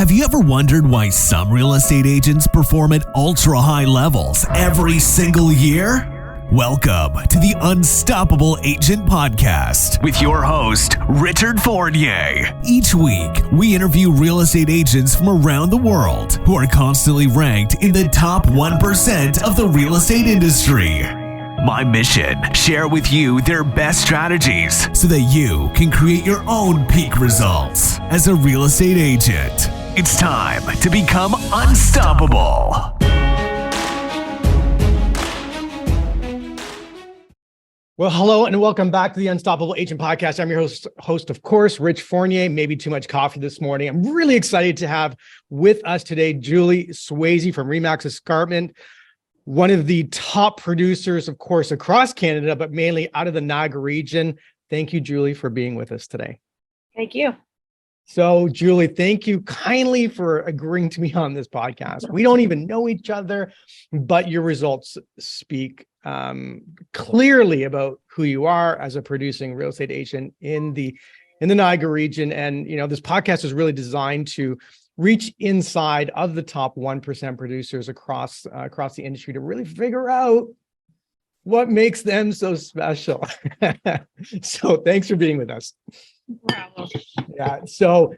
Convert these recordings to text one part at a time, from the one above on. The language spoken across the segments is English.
Have you ever wondered why some real estate agents perform at ultra-high levels every single year? Welcome to the Unstoppable Agent Podcast with your host, Richard Fournier. Each week, we interview real estate agents from around the world who are constantly ranked in the top 1% of the real estate industry. My mission, share with you their best strategies so that you can create your own peak results as a real estate agent. It's time to become unstoppable. Well, hello and welcome back to the Unstoppable Agent Podcast. I'm your host, of course, Rich Fournier. Maybe too much coffee this morning. I'm really excited to have with us today Julie Swayze from Remax Escarpment, one of the top producers, of course, across Canada, but mainly out of the Niagara region. Thank you, Julie, for being with us today. Thank you. So, Julie, thank you kindly for agreeing to be on this podcast. We don't even know each other, but your results speak clearly about who you are as a producing real estate agent in the Niagara region. And, you know, this podcast is really designed to reach inside of the top 1% producers across the industry to really figure out what makes them so special. So thanks for being with us. Wow. Yeah. So,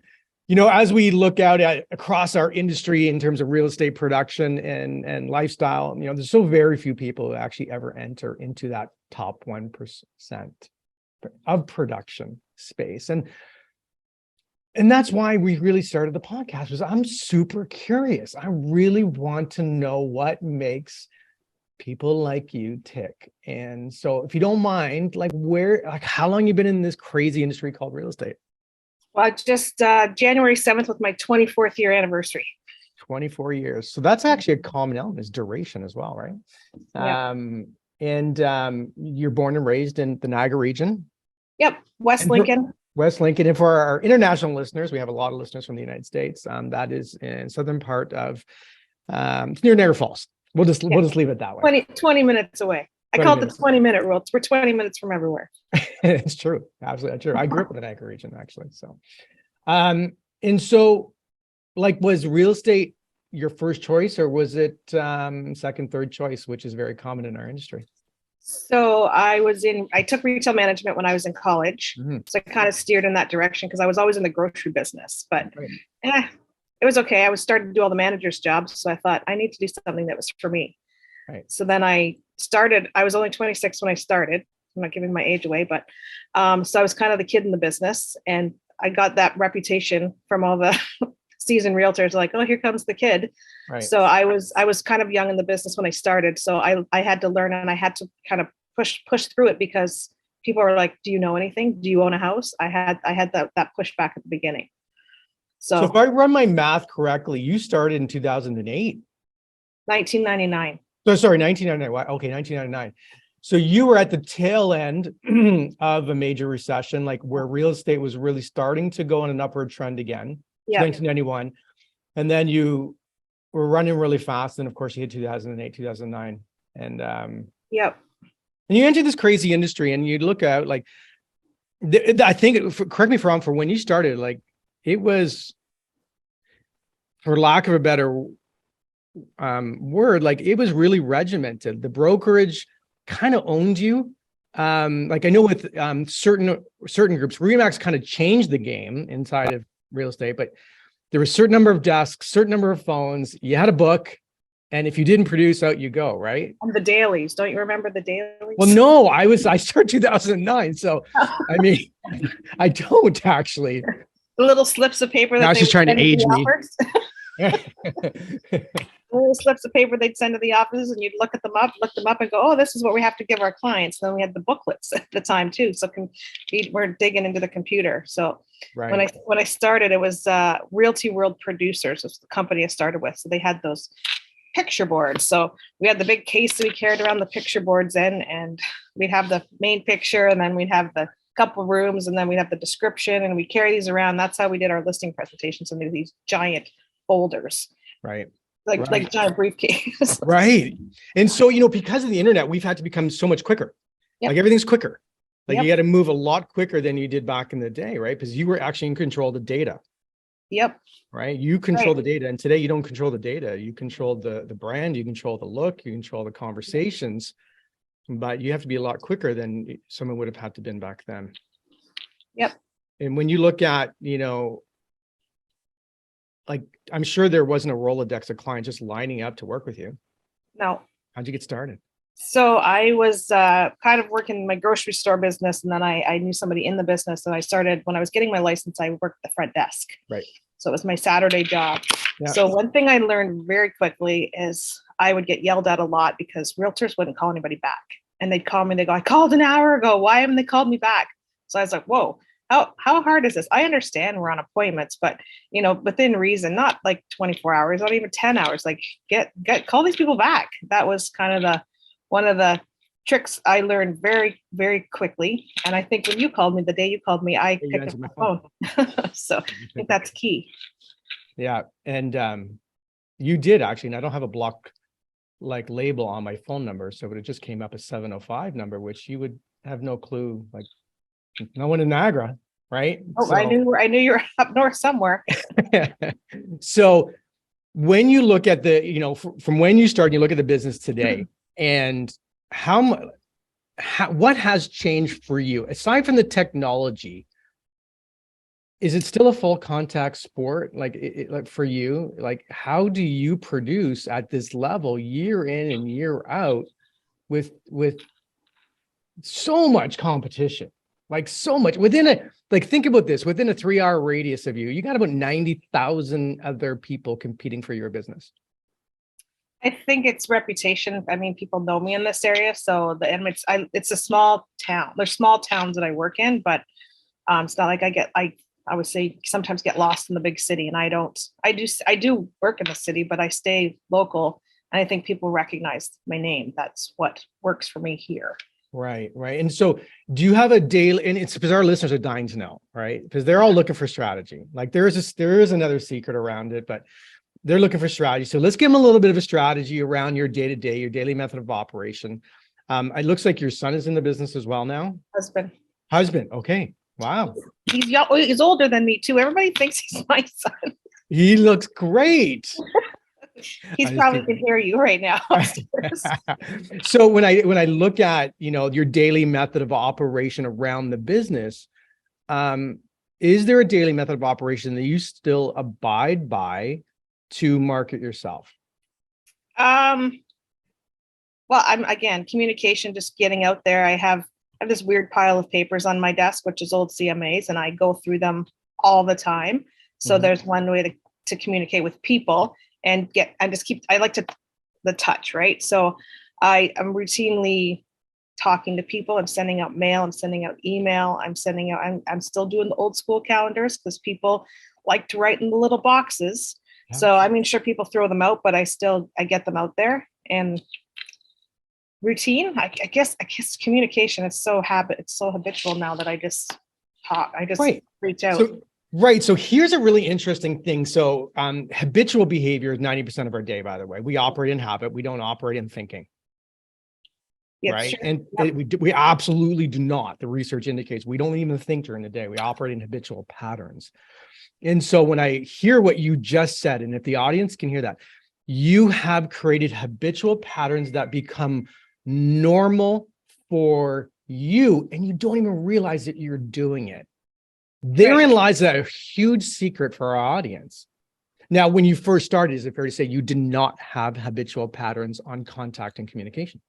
you know, as we look out at across our industry in terms of real estate production and lifestyle, you know, there's so very few people who actually ever enter into that top 1% of production space. And that's why we really started the podcast, was I'm super curious. I really want to know what makes people like you tick. And so if you don't mind, how long you been in this crazy industry called real estate? Well, just January 7th was my 24th year anniversary. 24 years. So that's actually a common element, is duration as well, right? Yeah. You're born and raised in the Niagara region? Yep. West Lincoln. West Lincoln. And for our international listeners, we have a lot of listeners from the United States. That is in southern part of, it's near Niagara Falls. We'll just leave it that way. 20 minutes away. I call it the 20-minute rule. We're 20 minutes from everywhere. It's true. Absolutely true. I grew up in the Niagara region, actually. So, and so, was real estate your first choice, or was it second, third choice, which is very common in our industry? So I took retail management when I was in college. Mm-hmm. So I kind of steered in that direction because I was always in the grocery business, but it was okay. I was starting to do all the manager's jobs. So I thought I need to do something that was for me. Right. So then I was only 26 when I started. I'm not giving my age away, but so I was kind of the kid in the business, and I got that reputation from all the seasoned realtors, like, oh, here comes the kid. Right. So I was kind of young in the business when I started. So I had to learn, and I had to kind of push through it because people were like, do you know anything? Do you own a house? I had that pushback at the beginning. So if I run my math correctly, you started in 2008. 1999. So sorry, 1999. Okay, 1999. So you were at the tail end of a major recession, like where real estate was really starting to go on an upward trend again. Yeah. 1991. And then you were running really fast. And of course you hit 2008, 2009. And yep. And you entered this crazy industry, and you look out like, I think, correct me if I'm wrong, for when you started, like it was, for lack of a better word, like it was really regimented. The brokerage kind of owned you. Like I know with certain groups, Remax kind of changed the game inside of real estate, but there was a certain number of desks, certain number of phones. You had a book, and if you didn't produce, out you go, right? And the dailies, don't you remember the dailies? Well, no, I started 2009, so I mean, I don't actually. The little slips of paper. Now she's trying to age me. Little slips of paper they'd send to the offices, and you'd look them up and go, oh, this is what we have to give our clients. And then we had the booklets at the time too. So we're digging into the computer. So right. When I started, it was Realty World Producers was the company I started with. So they had those picture boards. So we had the big case that we carried around the picture boards in, and we'd have the main picture, and then we'd have the couple rooms, and then we'd have the description, and we carry these around. That's how we did our listing presentations. And these giant folders. Right. Like giant briefcase. Right. And so, you know, because of the internet, we've had to become so much quicker. Yep. Like everything's quicker. Like you got to move a lot quicker than you did back in the day, right? Because you were actually in control of the data. Yep. Right. You control the data. And today you don't control the data. You control the brand, you control the look, you control the conversations, but you have to be a lot quicker than someone would have had to been back then. Yep. And when you look at, like, I'm sure there wasn't a Rolodex of clients just lining up to work with you. No. How'd you get started? So I was kind of working in my grocery store business, and then I knew somebody in the business, and I started, when I was getting my license, I worked the front desk. Right. So it was my Saturday job. Yeah. So one thing I learned very quickly is I would get yelled at a lot because realtors wouldn't call anybody back. And they'd call me, they go, I called an hour ago. Why haven't they called me back? So I was like, whoa, how hard is this? I understand we're on appointments, but within reason, not like 24 hours, not even 10 hours, like call these people back. That was kind of one of the tricks I learned very, very quickly. And I think when you called me, the day you called me, I picked up my phone. So I think that's key. Yeah. And you did actually, and I don't have a block like label on my phone number. So it just came up a 705 number, which you would have no clue, like no one in Niagara, right? Oh, so, I knew you were up north somewhere. So when you look at from when you started, you look at the business today, and what has changed for you aside from the technology? Is it still a full contact sport? Like for you, like how do you produce at this level year in and year out with so much competition? Like so much think about this, within a 3-hour radius of you got about 90,000 other people competing for your business. I think it's reputation. I mean, people know me in this area. So it's a small town. There's small towns that I work in, but it's not like I would say sometimes get lost in the big city, and I do work in the city, but I stay local. And I think people recognize my name. That's what works for me here. Right. And so do you have a daily, and it's because our listeners are dying to know, right? Because they're all looking for strategy. Like there is another secret around it, but they're looking for strategy. So let's give them a little bit of a strategy around your day-to-day, your daily method of operation. It looks like your son is in the business as well now. Husband. Okay. Wow. He's older than me too. Everybody thinks he's my son. He looks great. He's probably can hear you right now. So when I look at, your daily method of operation around the business, is there a daily method of operation that you still abide by to market yourself? Well, I'm communication, just getting out there. I have this weird pile of papers on my desk, which is old CMAs, and I go through them all the time. So there's one way to communicate with people and I like the touch, right? So I'm routinely talking to people. I'm sending out mail. I'm sending out email. I'm still doing the old school calendars because people like to write in the little boxes. Yeah. So I mean, sure, people throw them out, but I get them out there. And routine, I guess communication is it's so habitual now that I just talk. I just reach out. So here's a really interesting thing. So habitual behavior is 90% of our day, by the way. We operate in habit. We don't operate in thinking. Yeah, right. Sure. And we absolutely do not. The research indicates we don't even think during the day. We operate in habitual patterns. And so when I hear what you just said, and if the audience can hear that, you have created habitual patterns that become normal for you, and you don't even realize that you're doing it. Therein lies a huge secret for our audience. Now, when you first started, is it fair to say you did not have habitual patterns on contact and communication?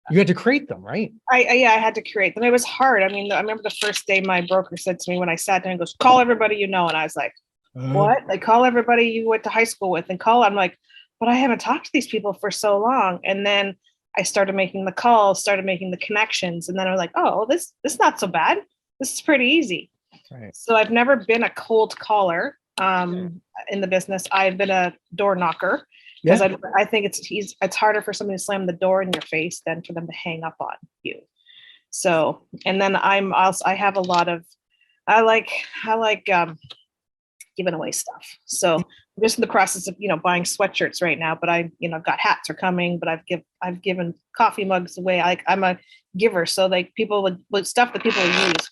You had to create them, right? I had to create them. It was hard. I mean, I remember the first day my broker said to me when I sat down, he goes, call everybody you know. And I was like, what? Like, call everybody you went to high school with and call. I'm like, but I haven't talked to these people for so long. And then I started making the calls, started making the connections. And then I was like, oh, this is not so bad. This is pretty easy. Right. So I've never been a cold caller in the business. I've been a door knocker because I think it's harder for somebody to slam the door in your face than for them to hang up on you. So, and then I like giving away stuff. So I'm just in the process of, buying sweatshirts right now, but I've got hats are coming, but I've given coffee mugs away. I'm a giver. So like people with stuff that people use.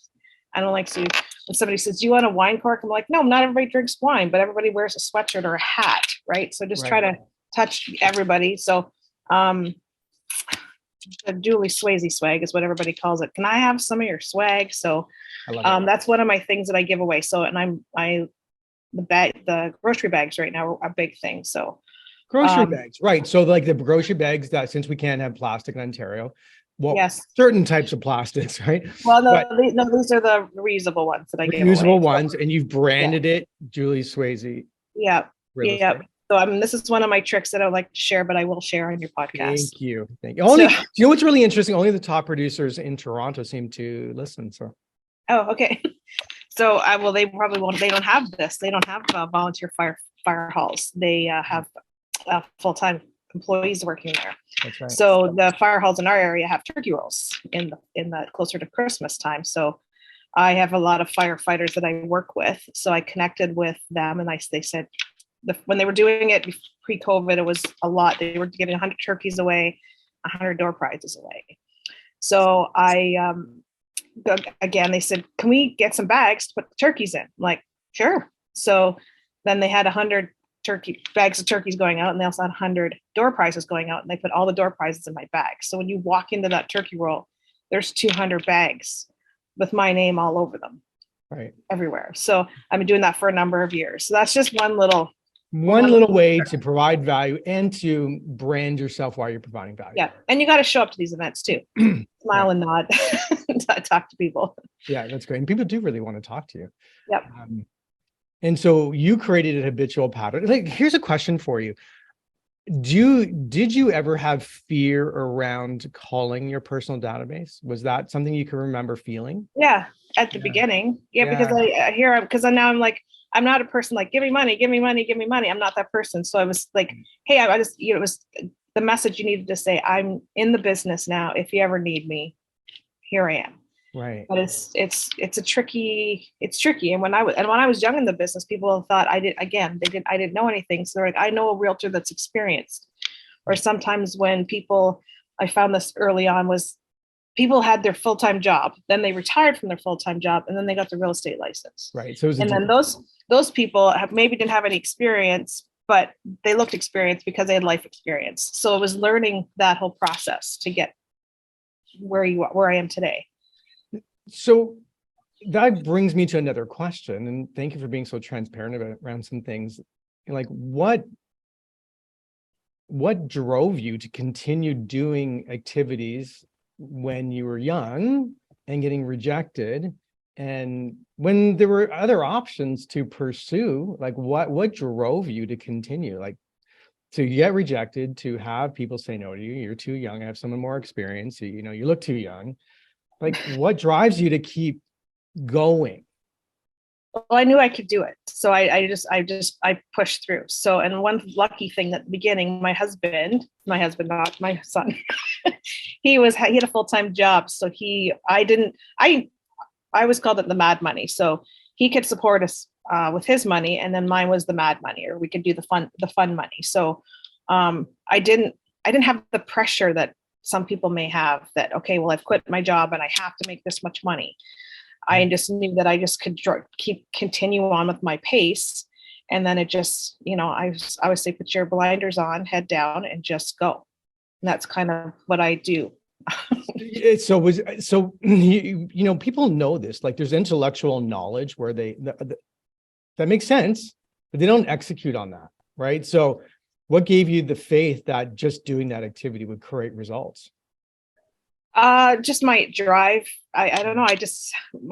I don't like to And somebody says, do you want a wine cork? I'm like, no, not everybody drinks wine, but everybody wears a sweatshirt or a hat, right? So just try to touch everybody. So the Julie Swayze swag is what everybody calls it. Can I have some of your swag? So that's one of my things that I give away. So, and the grocery bags right now are a big thing. So grocery bags, right? So like the grocery bags that, since we can't have plastic in Ontario, well, yes, certain types of plastics, right? Well, these are the reusable ones that I give away. Reusable ones, and you've branded it Julie Swayze. Yeah. So this is one of my tricks that I would like to share, but I will share on your podcast. Thank you. Only, you know what's really interesting? Only the top producers in Toronto seem to listen. So. Oh, okay. So they probably won't. They don't have this. They don't have volunteer fire halls. They have full-time employees working there. That's right. So the fire halls in our area have turkey rolls in the closer to Christmas time. So I have a lot of firefighters that I work with. So I connected with them, and they said when they were doing it pre-COVID, it was a lot. They were giving 100 turkeys away, 100 door prizes away. So again, they said, can we get some bags to put the turkeys in? I'm like, sure. So then they had 100 bags of turkeys going out, and they also had 100 door prizes going out, and they put all the door prizes in my bag. So when you walk into that turkey roll, there's 200 bags with my name all over them, right, everywhere. So I've been doing that for a number of years. So that's just one little way to provide value and to brand yourself while you're providing value. Yeah, and you got to show up to these events too. Smile and nod, talk to people. Yeah, that's great, and people do really want to talk to you. Yep. And so you created a habitual pattern. Like, here's a question for you. Did you ever have fear around calling your personal database? Was that something you can remember feeling? Yeah, at the beginning. Yeah, because now I'm like, I'm not a person like, give me money, give me money, give me money. I'm not that person. So I was like, hey, I just, it was the message you needed to say, I'm in the business now. If you ever need me, here I am. Right. But it's tricky. And when I was young in the business, people thought I didn't know anything. So they're like, I know a realtor that's experienced. Or sometimes when I found this early on, was people had their full-time job, then they retired from their full-time job, and then they got the real estate license. Right. So then those people maybe didn't have any experience, but they looked experienced because they had life experience. So it was learning that whole process to get where I am today. So that brings me to another question, and thank you for being so transparent around some things. Like, what drove you to continue doing activities when you were young and getting rejected, and when there were other options to pursue? Like, what drove you to continue, like, to get rejected, to have people say no to you? You're too young. I have someone more experienced. You look too young. Like, what drives you to keep going? Well, I knew I could do it. So I pushed through. So, and one lucky thing at the beginning, my husband, not my son, he had a full-time job. So I was called it the mad money. So he could support us with his money, and then mine was the mad money, or we could do the fun money. So I didn't have the pressure that some people may have, that, okay, well, I've quit my job and I have to make this much money. I just knew that I just could continue on with my pace. And then it just, I would say, put your blinders on, head down, and just go. And that's kind of what I do. So people know this, like, there's intellectual knowledge where that makes sense, but they don't execute on that. Right. So what gave you the faith that just doing that activity would create results? Just my drive. I don't know.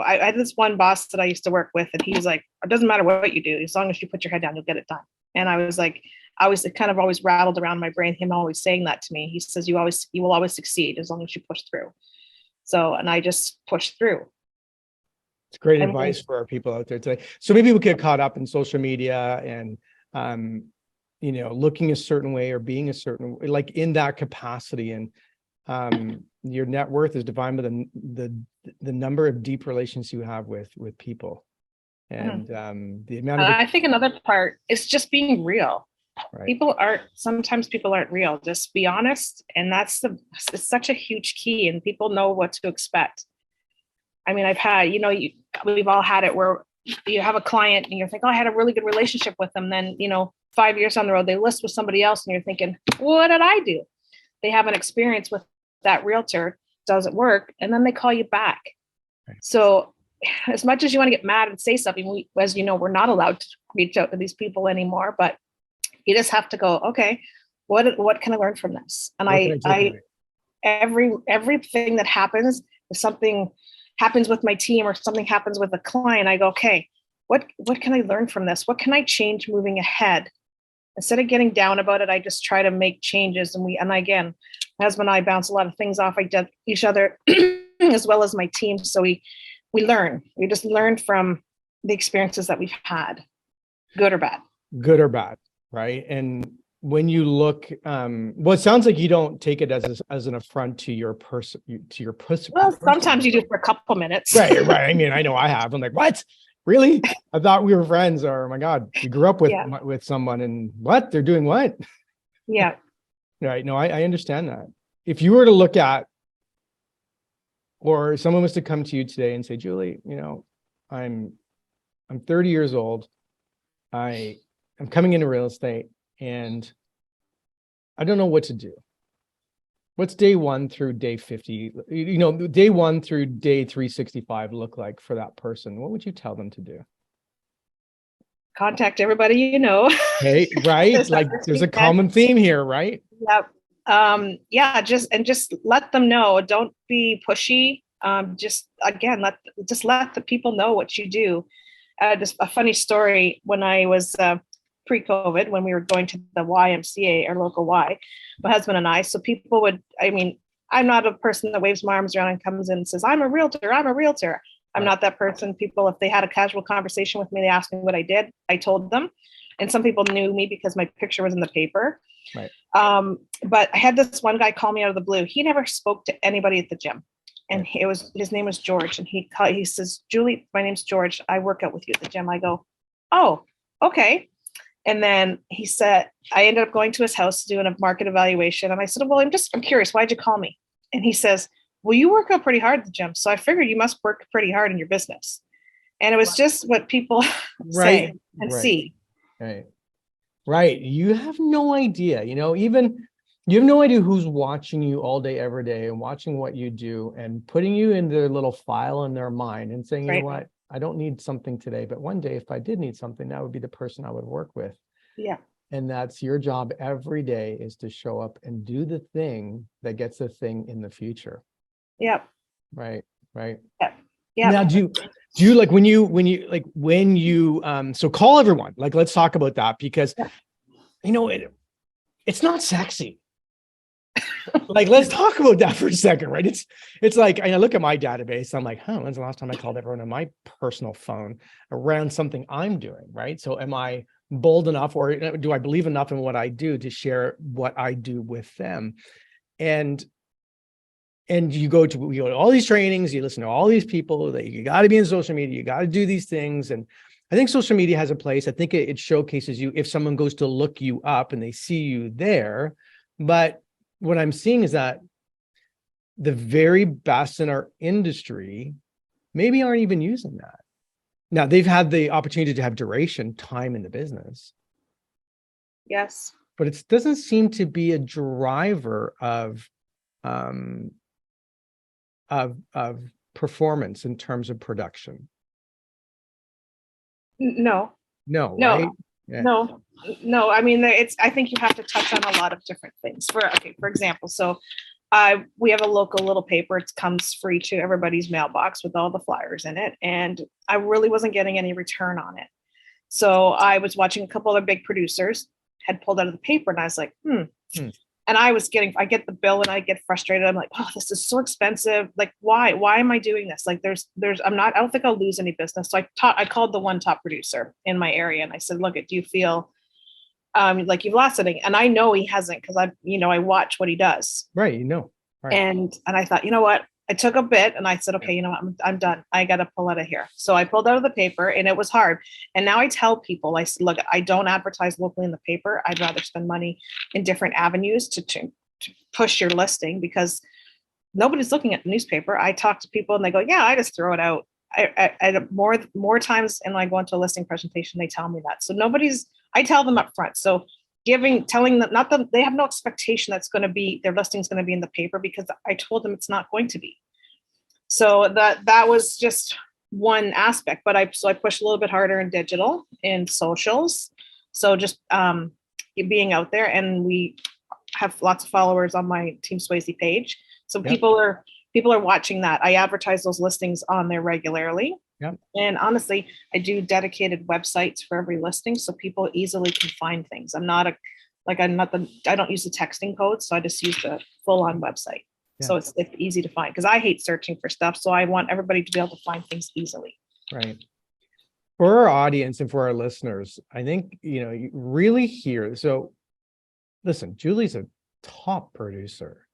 I had this one boss that I used to work with, and he was like, it doesn't matter what you do, as long as you put your head down, you'll get it done. And I was like, it kind of always rattled around my brain, him always saying that to me. He says, you will always succeed as long as you push through. So, and I just pushed through. It's great advice for our people out there today. So maybe we get caught up in social media and, looking a certain way or being a certain way, like in that capacity. And your net worth is defined by the number of deep relations you have with people. And the amount of I think another part is just being real. Right. Sometimes people aren't real. Just be honest. And it's such a huge key, and people know what to expect. I mean, I've had, we've all had it where you have a client and you're thinking, oh, I had a really good relationship with them. Then, 5 years on the road, they list with somebody else and you're thinking, what did I do? They have an experience with that realtor, doesn't work, and then they call you back. Right. So as much as you want to get mad and say something, as you know, we're not allowed to reach out to these people anymore, but you just have to go, okay, what can I learn from this? And everything that happens, if something happens with my team or something happens with a client, I go, okay, what can I learn from this? What can I change moving ahead? Instead of getting down about it, I just try to make changes. And again, my husband and I bounce a lot of things off each other as well as my team. So we learn. We just learn from the experiences that we've had, good or bad. Good or bad, right? And when you look, well, it sounds like you don't take it as an affront to your person. Well, sometimes you do for a couple minutes. Right. I mean, I know I have. I'm like, what? Really? I thought we were friends, or oh my God, you grew up with someone, and what? They're doing what? Yeah. Right. No, I understand that. If you were to look at, or someone was to come to you today and say, Julie, I'm 30 years old. I'm coming into real estate and I don't know what to do. What's day 1 through day 50, day 1 through day 365 look like for that person? What would you tell them to do? Contact everybody you know. Hey, right? Like there's a common theme here, right? Yep. Just let them know. Don't be pushy. Just let the people know what you do. Just a funny story, when I was pre-COVID, when we were going to the YMCA, our local Y, my husband and I, so people would, I'm not a person that waves my arms around and comes in and says, I'm a realtor. I'm not that person. People, if they had a casual conversation with me, they asked me what I did. I told them. And some people knew me because my picture was in the paper. Right. But I had this one guy call me out of the blue. He never spoke to anybody at the gym. And his name was George. And he says, Julie, my name's George. I work out with you at the gym. I go, oh, okay. And then he said, I ended up going to his house doing a market evaluation. And I said, well, I'm curious. Why'd you call me? And he says, well, you work out pretty hard at the gym. So I figured you must work pretty hard in your business. And it was just what people say and see. Right. You have no idea, even you have no idea who's watching you all day, every day, and watching what you do and putting you in their little file in their mind and saying, you know what, I don't need something today, but one day if I did need something, that would be the person I would work with. Yeah. And that's your job every day, is to show up and do the thing that gets the thing in the future. Yep. Right. Yeah. Now, do you like when you so call everyone, like, let's talk about that, because it's not sexy. Like, let's talk about that for a second, right? It's like, I look at my database, I'm like, when's the last time I called everyone on my personal phone around something I'm doing, right? So am I bold enough, or do I believe enough in what I do to share what I do with them? And you go to all these trainings, you listen to all these people, that you got to be in social media, you got to do these things. And I think social media has a place. I think it showcases you if someone goes to look you up and they see you there. But what I'm seeing is that the very best in our industry maybe aren't even using that. Now, they've had the opportunity to have time in the business. Yes. But it doesn't seem to be a driver of performance in terms of production. No. Right? Yeah. No. I mean, I think you have to touch on a lot of different things. For example, so we have a local little paper. It comes free to everybody's mailbox with all the flyers in it. And I really wasn't getting any return on it. So I was watching a couple of big producers had pulled out of the paper, and I was like, And I get the bill and I get frustrated. I'm like, oh, this is so expensive. Like, why am I doing this? Like, I don't think I'll lose any business. So I called the one top producer in my area and I said, look, do you feel like you've lost anything? And I know he hasn't, because I watch what he does. Right. Right. And I thought, you know what? I took a bit and I said, okay, I'm done. I got to pull out of here. So I pulled out of the paper, and it was hard. And now I tell people, I said, look, I don't advertise locally in the paper. I'd rather spend money in different avenues to push your listing, because nobody's looking at the newspaper. I talk to people and they go, yeah, I just throw it out. I more times, and I go into a listing presentation, they tell me that. So I tell them up front. So telling them, not that they have no expectation that's going to be, their listing's going to be in the paper, because I told them it's not going to be. So that was just one aspect, but I pushed a little bit harder in digital, in socials. So just being out there, and we have lots of followers on my Team Swayze page. So yep. people are watching that. I advertise those listings on there regularly. Yep. And honestly, I do dedicated websites for every listing, so people easily can find things. I don't use the texting code, so I just use the full-on website. Yeah. So it's easy to find, because I hate searching for stuff. So I want everybody to be able to find things easily. Right. For our audience and for our listeners, I think, you really hear. So listen, Julie's a top producer,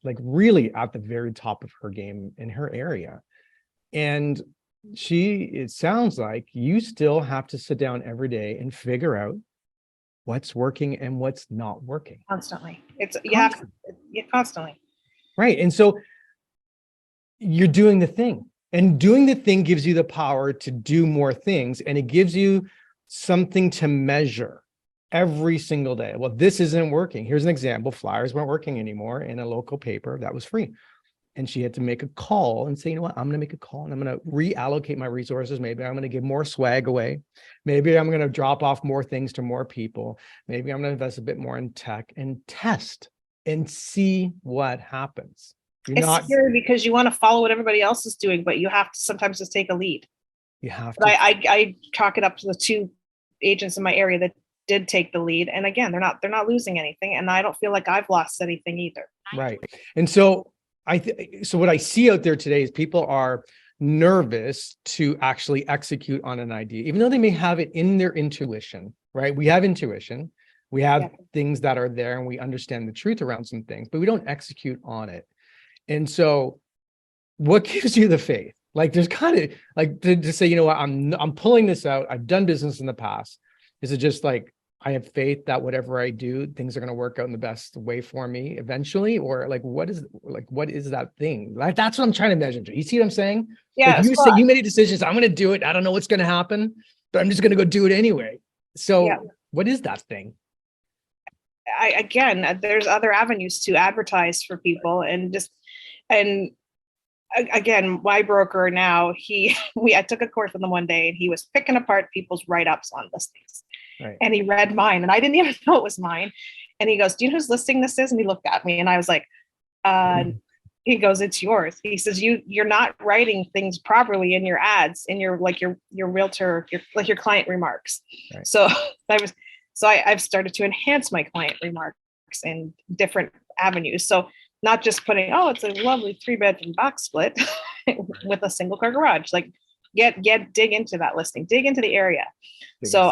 really at the very top of her game in her area. And it sounds like you still have to sit down every day and figure out what's working and what's not working. Constantly. Constantly. Right. And so you're doing the thing, and doing the thing gives you the power to do more things, and it gives you something to measure every single day. Well, this isn't working. Here's an example. Flyers weren't working anymore in a local paper that was free. And she had to make a call and say, you know what, I'm going to make a call and I'm going to reallocate my resources. Maybe I'm going to give more swag away. Maybe I'm going to drop off more things to more people. Maybe I'm going to invest a bit more in tech and test and see what happens. It's scary because you want to follow what everybody else is doing, but you have to sometimes just take a lead. You have to. I chalk it up to the two agents in my area that did take the lead. And again, they're not losing anything. And I don't feel like I've lost anything either. Right. And so so what I see out there today is people are nervous to actually execute on an idea, even though they may have it in their intuition, right? We have intuition, we have things that are there, and we understand the truth around some things, but we don't execute on it. And so what gives you the faith? Like, there's kind of like to say, you know what, I'm pulling this out. I've done business in the past. Is it just like, I have faith that whatever I do, things are going to work out in the best way for me eventually? Or what is that thing? Like, that's what I'm trying to measure. You see what I'm saying? Yeah. Like, you say you made a decision. I'm going to do it. I don't know what's going to happen, but I'm just going to go do it anyway. So what is that thing? There's other avenues to advertise for people, and again, my broker now, I took a course with him one day, and he was picking apart people's write-ups on listings. Right. And he read mine, and I didn't even know it was mine. And he goes, do you know whose listing this is? And he looked at me, and I was like, he goes, it's yours. He says, you're not writing things properly in your ads, in your realtor, your client remarks. Right. So I've started to enhance my client remarks in different avenues. So not just putting, it's a lovely 3-bedroom box split with a single car garage. Like, dig into that listing, dig into the area. So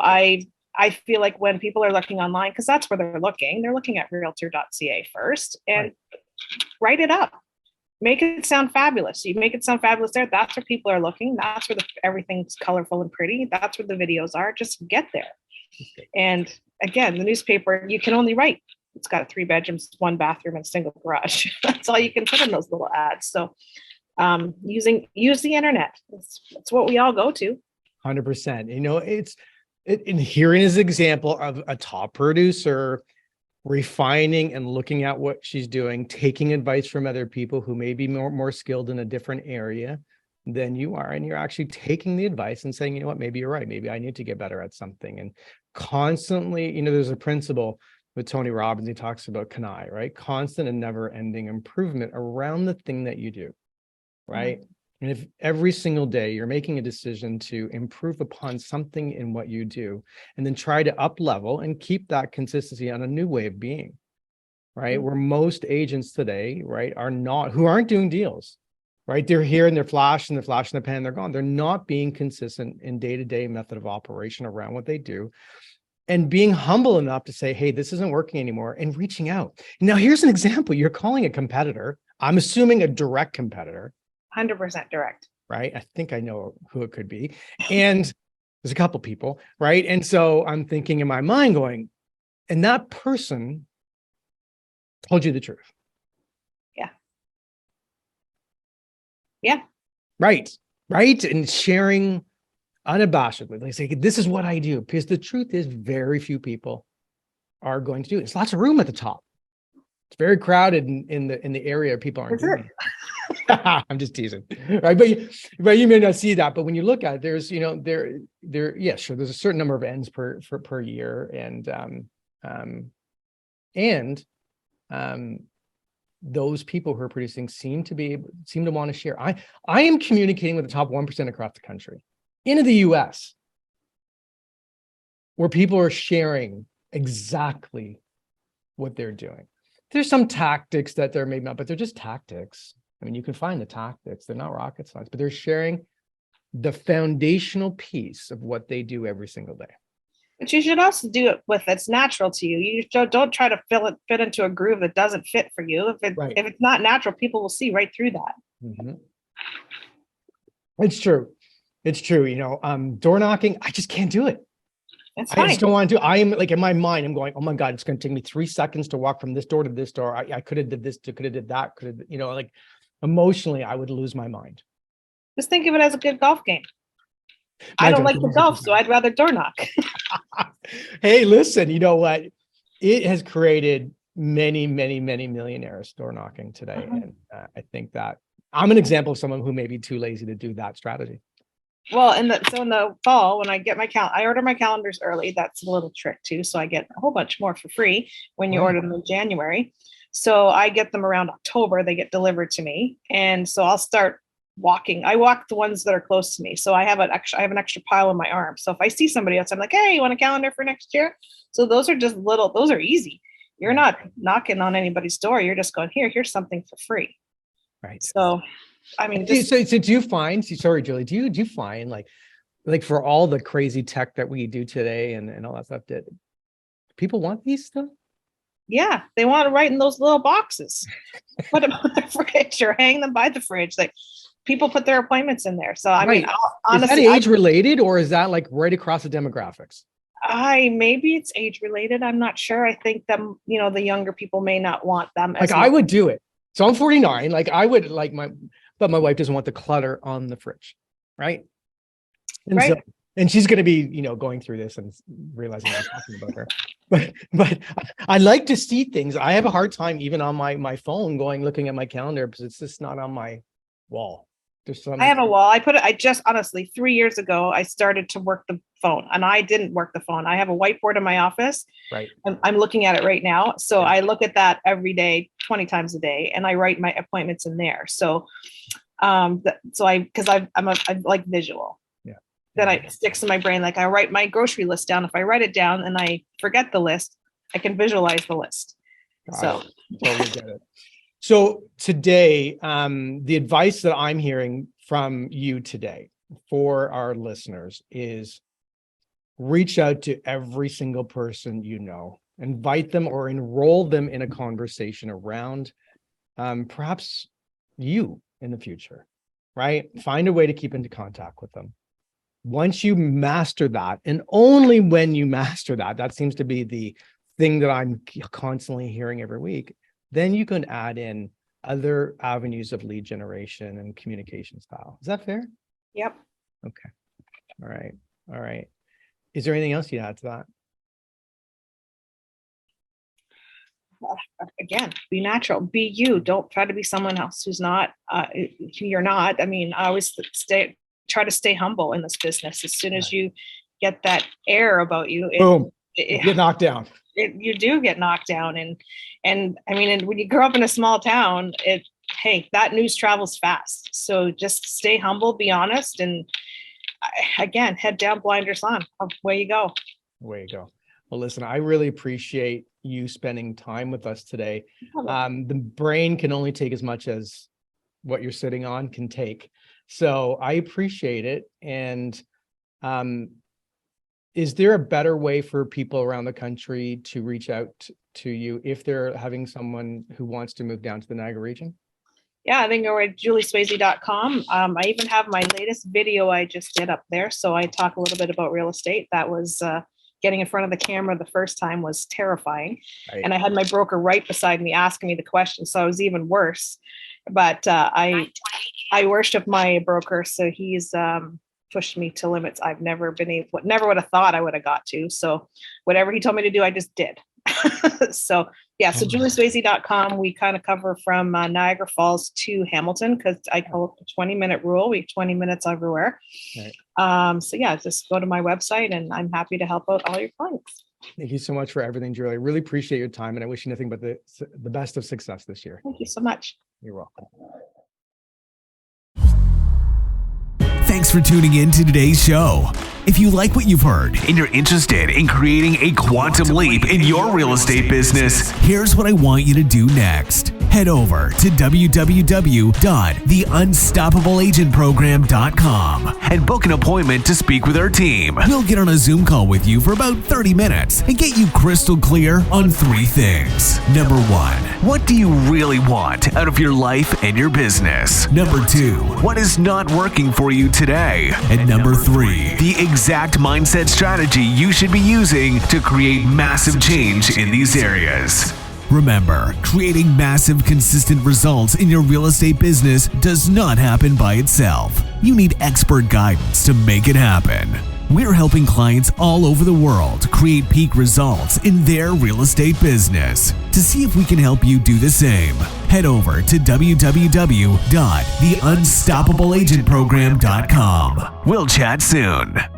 I feel like when people are looking online, because that's where they're looking at realtor.ca first, and write it up. Make it sound fabulous. You make it sound fabulous there. That's where people are looking. That's where everything's colorful and pretty. That's where the videos are. Just get there. And again, the newspaper, you can only write. It's got 3 bedrooms, 1 bathroom, and a single garage. That's all you can put in those little ads. So use the internet. That's what we all go to. 100%. And hearing his example of a top producer refining and looking at what she's doing, taking advice from other people who may be more skilled in a different area than you are, and you're actually taking the advice and saying, you know what, maybe you're right, maybe I need to get better at something. And constantly, there's a principle with Tony Robbins, he talks about CANI, right? Constant and never ending improvement around the thing that you do, right? Mm-hmm. And if every single day you're making a decision to improve upon something in what you do, and then try to up level and keep that consistency on a new way of being, right? Mm-hmm. Where most agents today, right, who aren't doing deals, right? They're here and they're flash in the pan, they're gone. They're not being consistent in day-to-day method of operation around what they do, and being humble enough to say, hey, this isn't working anymore, and reaching out. Now, here's an example. You're calling a competitor. I'm assuming a direct competitor. 100% direct. Right. I think I know who it could be. And there's a couple people, right? And so I'm thinking in my mind going, and that person told you the truth. Yeah. Yeah. Right. And sharing unabashedly. They say, this is what I do. Because the truth is very few people are going to do it. There's lots of room at the top. It's very crowded in the area. People aren't doing it. I'm just teasing, right? But you may not see that. But when you look at it, there's yeah, sure. There's a certain number of ends per year, and those people who are producing seem to want to share. I am communicating with the top 1% across the country, into the US, where people are sharing exactly what they're doing. There's some tactics that they're maybe not, but they're just tactics. I mean, you can find the tactics. They're not rocket science, but they're sharing the foundational piece of what they do every single day. But you should also do it with it's natural to you. You don't try to fit into a groove that doesn't fit for you. If it's not natural, people will see right through that. Mm-hmm. It's true. Door knocking, I just can't do it. That's fine. I just don't want to do. I am like in my mind, I'm going, oh my God, it's going to take me 3 seconds to walk from this door to this door. I could have did this, could have did that, could have, like emotionally, I would lose my mind. Just think of it as a good golf game. I don't like to golf, so I'd rather door knock. Hey, listen, you know what? It has created many, many, many millionaires door knocking today. And I think that I'm an example of someone who may be too lazy to do that strategy. Well, in the fall, when I get my I order my calendars early. That's a little trick too. So I get a whole bunch more for free when you order them in January. So I get them around October. They get delivered to me. And so I'll start walking. I walk the ones that are close to me. So I have an extra pile on my arm. So if I see somebody else, I'm like, hey, you want a calendar for next year? So those are those are easy. You're not knocking on anybody's door. You're just going, here's something for free. Right. So, I mean, so do you find, sorry, Julie, do you find like for all the crazy tech that we do today and all that stuff, that people want these stuff? Yeah, they want to write in those little boxes, put them on the fridge or hang them by the fridge. Like people put their appointments in there. So I mean, honestly, is that age related or is that like right across the demographics? Maybe it's age related. I'm not sure. I think them, the younger people may not want them. Like I would do it. So I'm 49. Like I would like but my wife doesn't want the clutter on the fridge, right? And right. And she's going to be, going through this and realizing I'm talking about her. But I like to see things. I have a hard time even on my phone looking at my calendar because it's just not on my wall. I have a wall. I just honestly 3 years ago, I started to work the phone and I didn't work the phone. I have a whiteboard in my office. Right. I'm looking at it right now. So I look at that every day, 20 times a day, and I write my appointments in there. So, I like visual. Yeah. Then it sticks in my brain. Like I write my grocery list down. If I write it down and I forget the list, I can visualize the list. Totally get it. So today, the advice that I'm hearing from you today for our listeners is reach out to every single person invite them or enroll them in a conversation around perhaps you in the future, right? Find a way to keep into contact with them. Once you master that, and only when you master that seems to be the thing that I'm constantly hearing every week, then you can add in other avenues of lead generation and communication style. Is that fair? Yep. Okay. All right. Is there anything else you'd add to that? Again, be natural, be you. Don't try to be someone else who's not, who you're not. I mean, I always try to stay humble in this business. As soon as you get that air about you, boom, you get knocked down. You do get knocked down. And I mean, when you grow up in a small town, that news travels fast. So just stay humble, be honest. And again, head down, blinders on. Away you go. Away you go. Well, listen, I really appreciate you spending time with us today. The brain can only take as much as what you're sitting on can take. So I appreciate it. And is there a better way for people around the country to reach out to you if they're having someone who wants to move down to the Niagara region? Yeah, I think go to julieswayze.com. I even have my latest video I just did up there. So I talk a little bit about real estate. That was getting in front of the camera the first time was terrifying. Right. And I had my broker right beside me asking me the question. So it was even worse. But I worship my broker, so he's pushed me to limits I've never would have thought I would have got to. So whatever he told me to do, I just did. So yeah, so julieswayze.com. We kind of cover from Niagara Falls to Hamilton, because I call it the 20-minute rule. We have 20 minutes everywhere. Right. So yeah, just go to my website and I'm happy to help out all your clients. Thank you so much for everything, Julie. I really appreciate your time, and I wish you nothing but the best of success this year. Thank you so much. You're welcome. Thanks for tuning in to today's show. If you like what you've heard and you're interested in creating a quantum leap in your real estate business, here's what I want you to do next. Head over to www.theunstoppableagentprogram.com and book an appointment to speak with our team. We'll get on a Zoom call with you for about 30 minutes and get you crystal clear on 3 things. Number 1, what do you really want out of your life and your business? Number 2, what is not working for you today? And number 3, the exact mindset strategy you should be using to create massive change in these areas. Remember, creating massive, consistent results in your real estate business does not happen by itself. You need expert guidance to make it happen. We're helping clients all over the world create peak results in their real estate business. To see if we can help you do the same, head over to www.theunstoppableagentprogram.com. We'll chat soon.